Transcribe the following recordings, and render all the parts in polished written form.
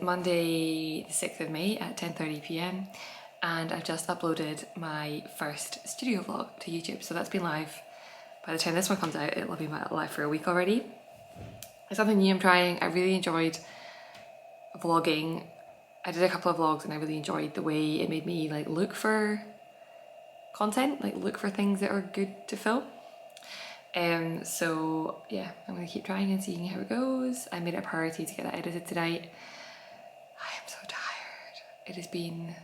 Monday the 6th of May at 10:30 p.m. and I've just uploaded my first studio vlog to YouTube. So that's been live. By the time this one comes out, it'll be live for a week already. It's something new I'm trying. I really enjoyed vlogging. I did a couple of vlogs and I really enjoyed the way it made me like look for content, like look for things that are good to film. So yeah, I'm gonna keep trying and seeing how it goes. I made it a priority to get that edited tonight. I am so tired. It has been,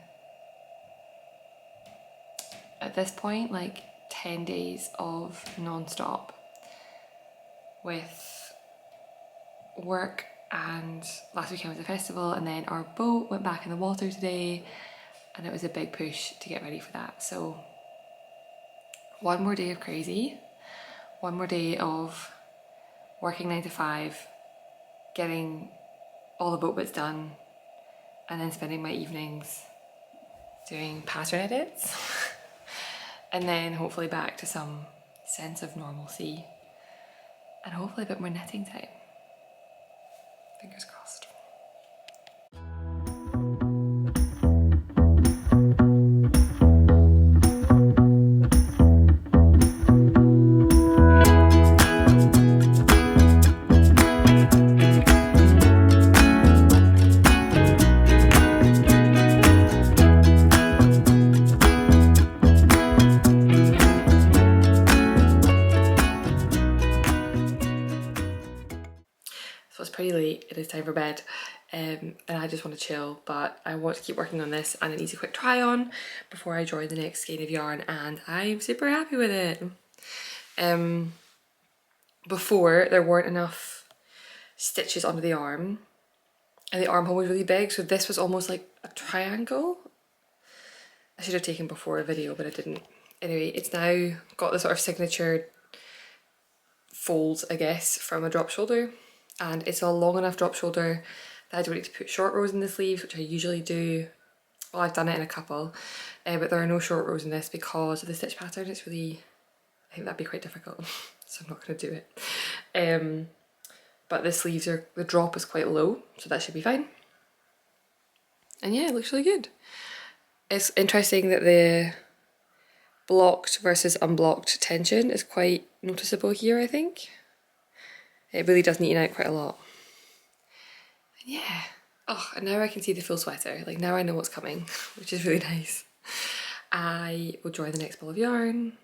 at this point, like 10 days of non-stop with work, and last weekend was a festival, and then our boat went back in the water today and it was a big push to get ready for that. So one more day of crazy, one more day of working 9 to 5, getting all the boat bits done, and then spending my evenings doing pattern edits and then hopefully back to some sense of normalcy and hopefully a bit more knitting time. Fingers crossed. So it's pretty late, it is time for bed, and I just want to chill, but I want to keep working on this and it needs a quick try on before I join the next skein of yarn, and I'm super happy with it. Before there weren't enough stitches under the arm and the armhole was really big, so this was almost like a triangle. I should have taken before a video but I didn't. Anyway, it's now got the sort of signature folds, I guess, from a drop shoulder. And it's a long enough drop shoulder that I don't need to put short rows in the sleeves, which I usually do. Well, I've done it in a couple, but there are no short rows in this because of the stitch pattern. It's really, I think that'd be quite difficult, so I'm not going to do it. But the sleeves are, the drop is quite low, so that should be fine. And yeah, it looks really good. It's interesting that the blocked versus unblocked tension is quite noticeable here, I think. It really does neaten out quite a lot. And yeah, oh, and now I can see the full sweater. Like now I know what's coming, which is really nice. I will join the next ball of yarn,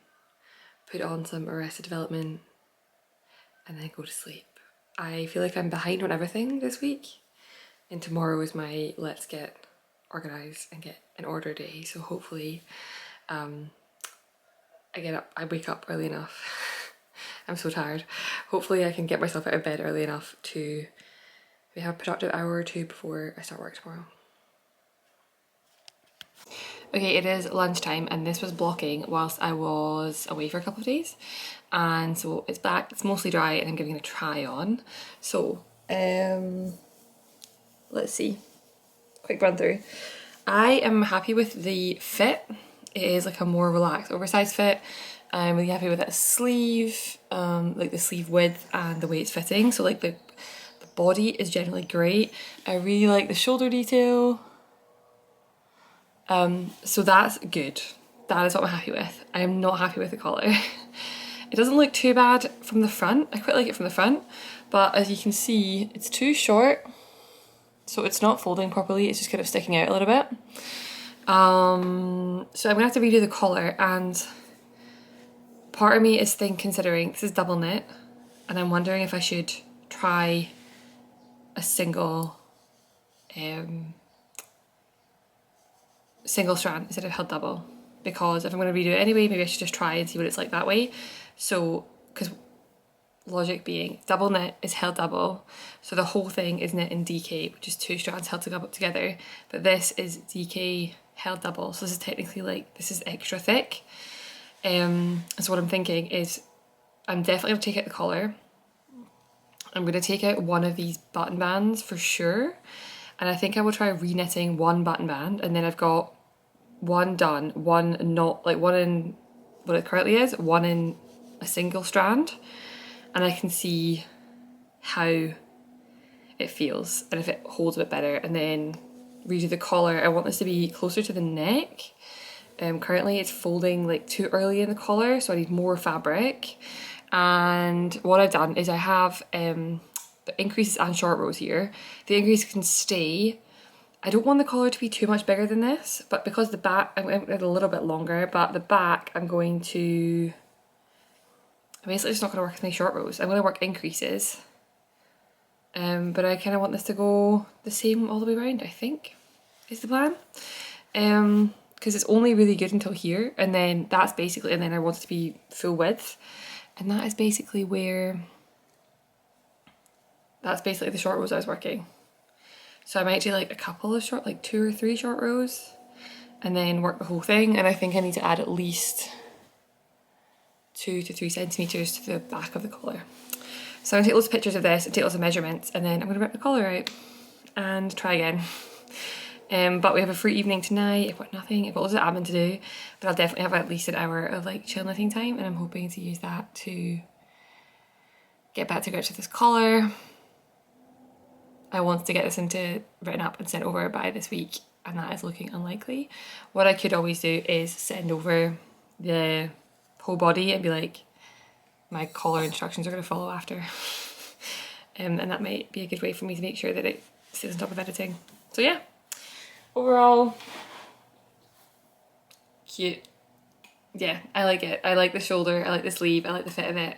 put on some Arrested Development, and then go to sleep. I feel like I'm behind on everything this week, and tomorrow is my let's get organised and get an order day. So hopefully, I wake up early enough. I'm so tired. Hopefully I can get myself out of bed early enough to maybe have a productive hour or two before I start work tomorrow. Okay, it is lunchtime and this was blocking whilst I was away for a couple of days. And so it's back, it's mostly dry and I'm giving it a try on. So, let's see. Quick run through. I am happy with the fit. It is like a more relaxed, oversized fit. I'm really happy with that sleeve, like the sleeve width and the way it's fitting. So like the body is generally great. I really like the shoulder detail. So that's good. That is what I'm happy with. I am not happy with the collar. It doesn't look too bad from the front. I quite like it from the front, but as you can see, it's too short. So it's not folding properly. It's just kind of sticking out a little bit. So I'm gonna have to redo the collar, and part of me is considering, this is double knit, and I'm wondering if I should try a single strand instead of held double, because if I'm going to redo it anyway, maybe I should just try and see what it's like that way. So, because logic being, double knit is held double, so the whole thing is knit in DK, which is 2 strands held together, but this is DK held double, so this is technically like, this is extra thick. So what I'm thinking is I'm definitely going to take out the collar. I'm going to take out one of these button bands for sure, and I think I will try re-knitting one button band, and then I've got one done, one not, like one in what it currently is, one in a single strand, and I can see how it feels and if it holds a bit better. And then redo the collar. I want this to be closer to the neck. Currently it's folding like too early in the collar, so I need more fabric. And what I've done is I have the increases and short rows here. The increase can stay. I don't want the collar to be too much bigger than this, but because the back, I'm going to make it a little bit longer, but the back I'm basically just not going to work with my short rows. I'm going to work increases. But I kind of want this to go the same all the way around, I think, is the plan. Because it's only really good until here, and then that's basically, and then I want it to be full width. And that is basically that's basically the short rows I was working. So I might do like a couple of short, like 2 or 3 short rows, and then work the whole thing. And I think I need to add at least 2 to 3 centimetres to the back of the collar. So I'm gonna take loads of pictures of this and take loads of measurements, and then I'm gonna rip the collar out and try again. But we have a free evening tonight. I've got nothing, I've got loads of admin to do, but I'll definitely have at least an hour of like chill knitting time, and I'm hoping to use that to get back to grips with this collar. I want to get this written up and sent over by this week, and that is looking unlikely. What I could always do is send over the whole body and be like, my collar instructions are going to follow after. And that might be a good way for me to make sure that it stays on top of editing. So yeah. Overall, cute. Yeah, I like it. I like the shoulder, I like the sleeve, I like the fit of it.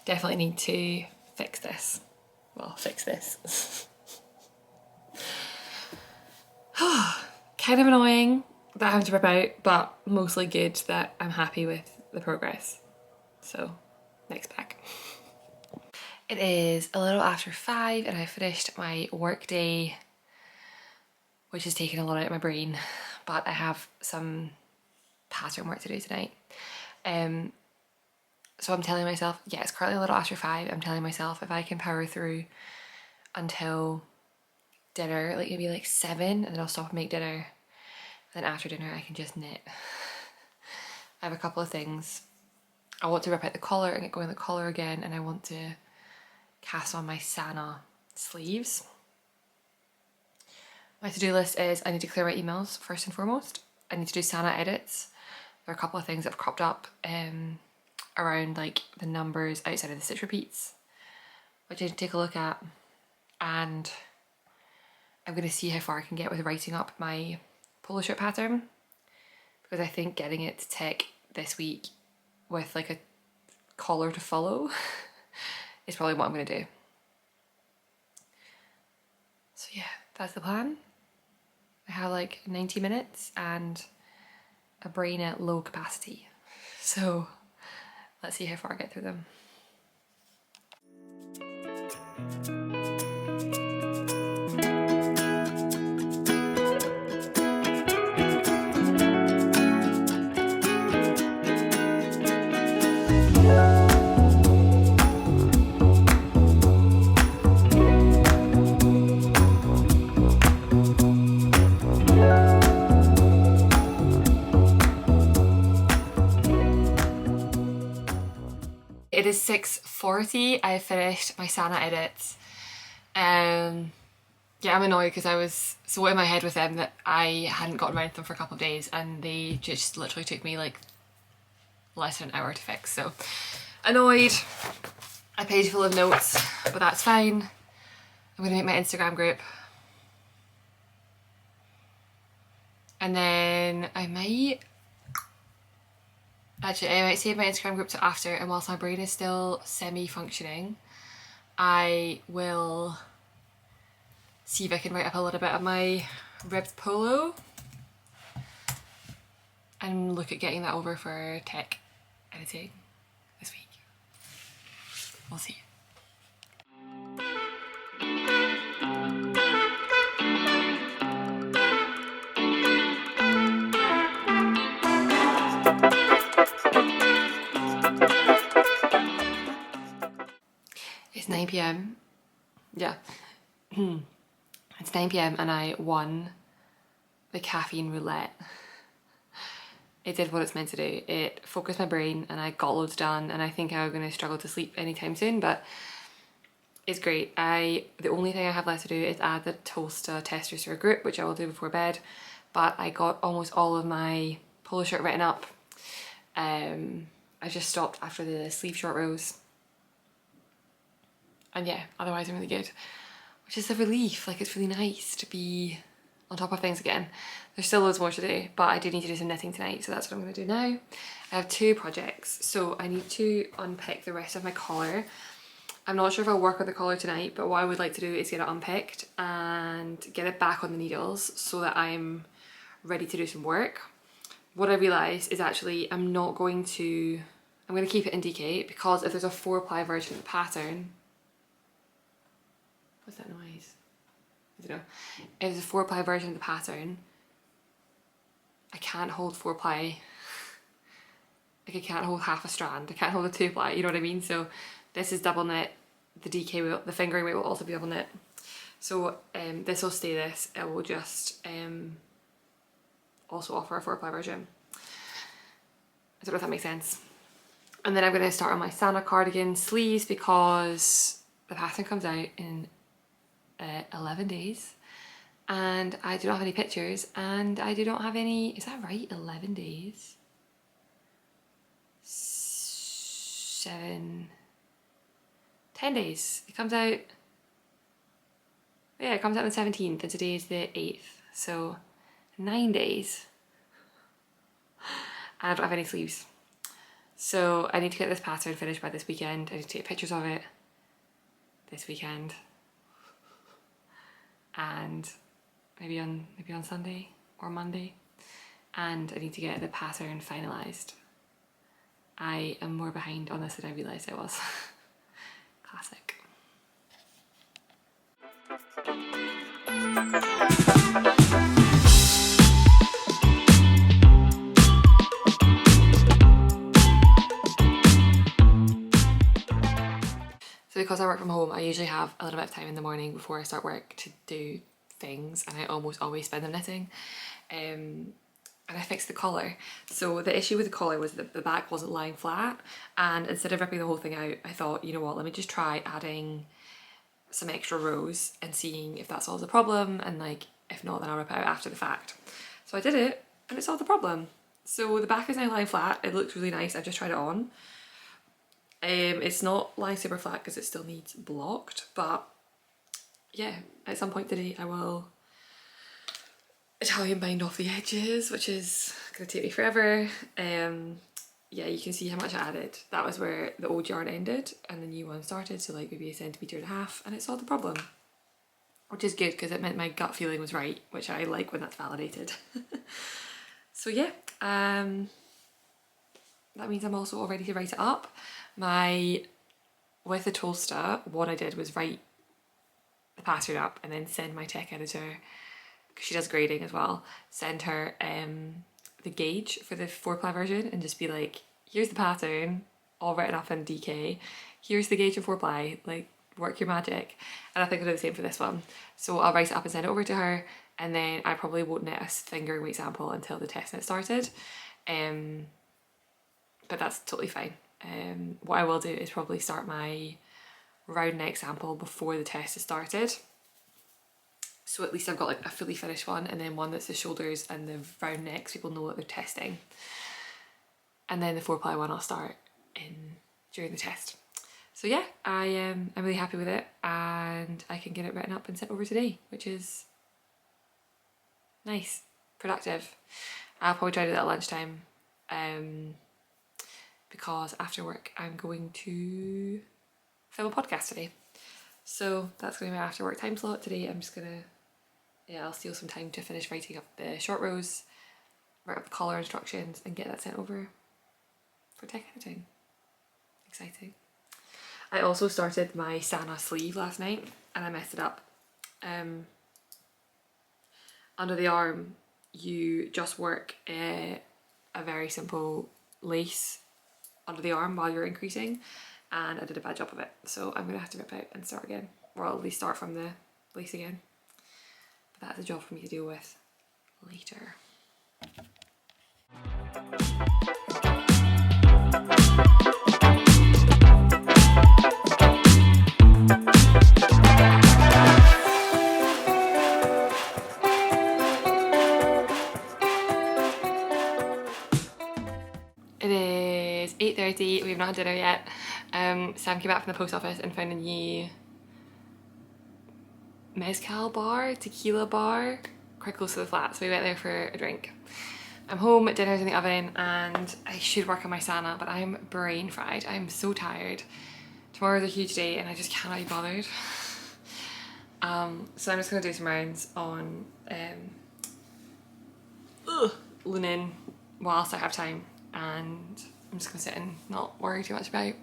Definitely need to fix this. Well, fix this. Kind of annoying that I have to rip out, but mostly good that I'm happy with the progress. So, next pack. It is a little after 5 and I finished my work day, which has taken a lot out of my brain, but I have some pattern work to do tonight. So I'm telling myself, yeah, it's currently a little after 5. I'm telling myself if I can power through until dinner, like maybe like 7, and then I'll stop and make dinner. Then after dinner I can just knit. I have a couple of things. I want to rip out the collar and get going the collar again, and I want to cast on my Sana sleeves. My to-do list is I need to clear my emails first and foremost. I need to do Sana edits. There are a couple of things that have cropped up around like the numbers outside of the stitch repeats, which I need to take a look at, and I'm going to see how far I can get with writing up my polo shirt pattern, because I think getting it to tick this week with like a collar to follow is probably what I'm going to do. So yeah, that's the plan. I have like 90 minutes and a brain at low capacity. So let's see how far I get through them. It is 6:40. I finished my Sana edits. Yeah, I'm annoyed because I was so in my head with them that I hadn't gotten around to them for a couple of days, and they just literally took me like less than an hour to fix. So annoyed. A page full of notes, but that's fine. I'm gonna make my Instagram group. And then I might save my Instagram group to after, and whilst my brain is still semi-functioning, I will see if I can write up a little bit of my ribbed polo and look at getting that over for tech editing this week. We'll see. It's 9 p.m. Yeah. It's 9 p.m. and I won the caffeine roulette. It did what it's meant to do. It focused my brain and I got loads done, and I think I'm going to struggle to sleep anytime soon, but is great. The only thing I have left to do is add the Toasta testers to a group, which I will do before bed, but I got almost all of my polo shirt written up. I just stopped after the sleeve short rows. And yeah, otherwise I'm really good. Which is a relief, like it's really nice to be on top of things again. There's still loads more to do, but I do need to do some knitting tonight, so that's what I'm gonna do now. I have 2 projects, so I need to unpick the rest of my collar. I'm not sure if I'll work on the collar tonight, but what I would like to do is get it unpicked and get it back on the needles so that I'm ready to do some work. What I realised is actually I'm going to keep it in DK, because if there's a 4-ply version of the pattern, what's that noise? I don't know. If there's a 4-ply version of the pattern, I can't hold 4-ply. Like I can't hold half a strand. I can't hold a 2-ply, you know what I mean? So this is double knit. The DK will, the fingering weight will also be double knit. So this will stay this. It will just also offer a 4-ply version. I don't know if that makes sense. And then I'm going to start on my Sana cardigan sleeves, because the pattern comes out in 11 days and I do not have any pictures, and I do not have any, is that right, 11 days? 10 days. It comes out, yeah, it comes out on the 17th and today is the 8th, so 9 days. And I don't have any sleeves. So I need to get this pattern finished by this weekend. I need to take pictures of it this weekend. And maybe on Sunday or Monday. And I need to get the pattern finalised. I am more behind on this than I realised I was. Classic. So because I work from home, I usually have a little bit of time in the morning before I start work to do things, and I almost always spend them knitting. And I fixed the collar. So the issue with the collar was that the back wasn't lying flat, and instead of ripping the whole thing out, I thought, you know what, let me just try adding some extra rows and seeing if that solves the problem, and like if not, then I'll rip it out after the fact. So I did it and it solved the problem. So the back is now lying flat. It looks really nice. I've just tried it on. It's not lying super flat because it still needs blocked, but yeah, at some point today I will Italian bind off the edges, which is gonna take me forever. Yeah, you can see how much I added. That was where the old yarn ended and the new one started, so like maybe 1.5 centimeters, and it solved the problem, which is good because it meant my gut feeling was right, which I like when that's validated. So yeah, that means I'm also all ready to write it up. With the Toasta, what I did was write the pattern up and then send my tech editor, because she does grading as well, send her the gauge for the 4-ply version and just be like, here's the pattern all written up in DK, here's the gauge of 4-ply, like work your magic. And I think I'll do the same for this one. So I'll write it up and send it over to her, and then I probably won't knit a fingering weight sample until the test knit started, but that's totally fine. What I will do is probably start my round neck sample before the test has started, so at least I've got like a fully finished one, and then one that's the shoulders and the round necks, people know what they're testing, and then the 4-ply one I'll start during the test. So yeah, I'm really happy with it, and I can get it written up and sent over today, which is nice, productive. I'll probably try to do that at lunchtime, because after work I'm going to film a podcast today. So that's going to be my after work time slot today. I'm just gonna, yeah, I'll steal some time to finish writing up the short rows, write up the collar instructions, and get that sent over for tech editing. Exciting. I also started my Sana sleeve last night and I messed it up. Under the arm you just work a very simple lace under the arm while you're increasing, and I did a bad job of it, so I'm gonna have to rip out and start again, or at least start from the lace again, but that's a job for me to deal with later. It is 8:30, we've not had dinner yet. Sam came back from the post office and found a new mezcal bar, tequila bar, quite close to the flat, so we went there for a drink. I'm home, dinner's in the oven, and I should work on my Sana, but I'm brain fried. I'm so tired. Tomorrow's a huge day and I just cannot be bothered. So I'm just gonna do some rounds on linen whilst I have time, and I'm just gonna sit and not worry too much about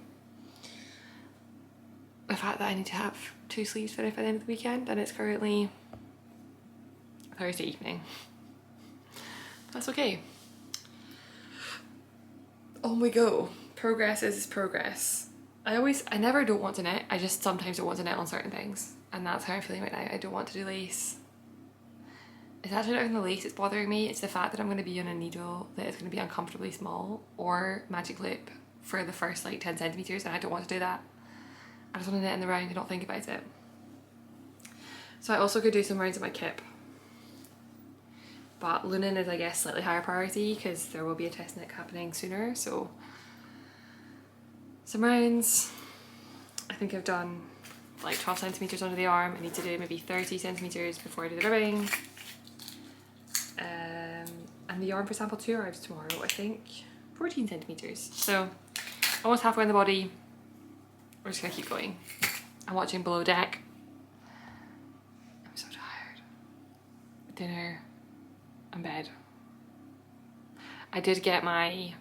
the fact that I need to have 2 sleeves finished by the end of the weekend, and it's currently Thursday evening. That's okay. On we go. Progress is progress. I never don't want to knit, I just sometimes don't want to knit on certain things, and that's how I'm feeling right now. I don't want to do lace. It's actually not even the lace that's bothering me, it's the fact that I'm going to be on a needle that is going to be uncomfortably small, or magic loop for the first like 10 centimetres, and I don't want to do that. I just want to knit in the round and not think about it. So I also could do some rounds of my kip. But linen is, I guess, slightly higher priority because there will be a test knit happening sooner, so some rounds. I think I've done like 12 centimetres under the arm. I need to do maybe 30 centimetres before I do the ribbing. And the yarn for sample 2 arrives tomorrow, I think. 14 centimetres. So almost halfway in the body. We're just gonna keep going. I'm watching Below Deck. I'm so tired. Dinner and bed. I did get I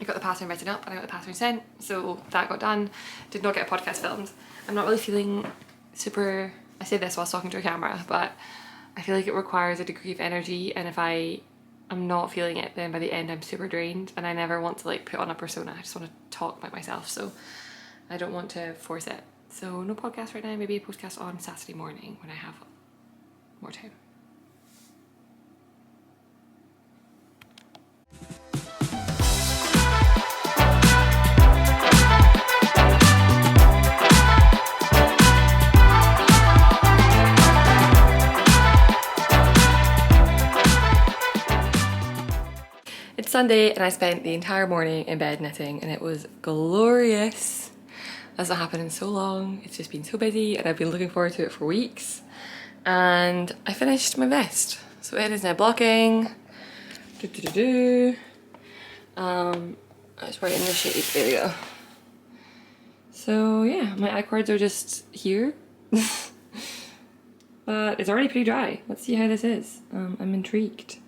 got the pattern written up and I got the pattern sent, so that got done. Did not get a podcast filmed. I'm not really feeling super, I say this while talking to a camera, but I feel like it requires a degree of energy, and if I'm not feeling it, then by the end I'm super drained, and I never want to like put on a persona. I just want to talk about myself, so I don't want to force it. So no podcast right now, maybe a podcast on Saturday morning when I have more time. It's Sunday and I spent the entire morning in bed knitting, and it was glorious. That's not happened in so long. It's just been so busy and I've been looking forward to it for weeks. And I finished my vest. So it is now blocking. It's right in the shade, there we go. So yeah, my I-cords are just here. But it's already pretty dry. Let's see how this is. I'm intrigued.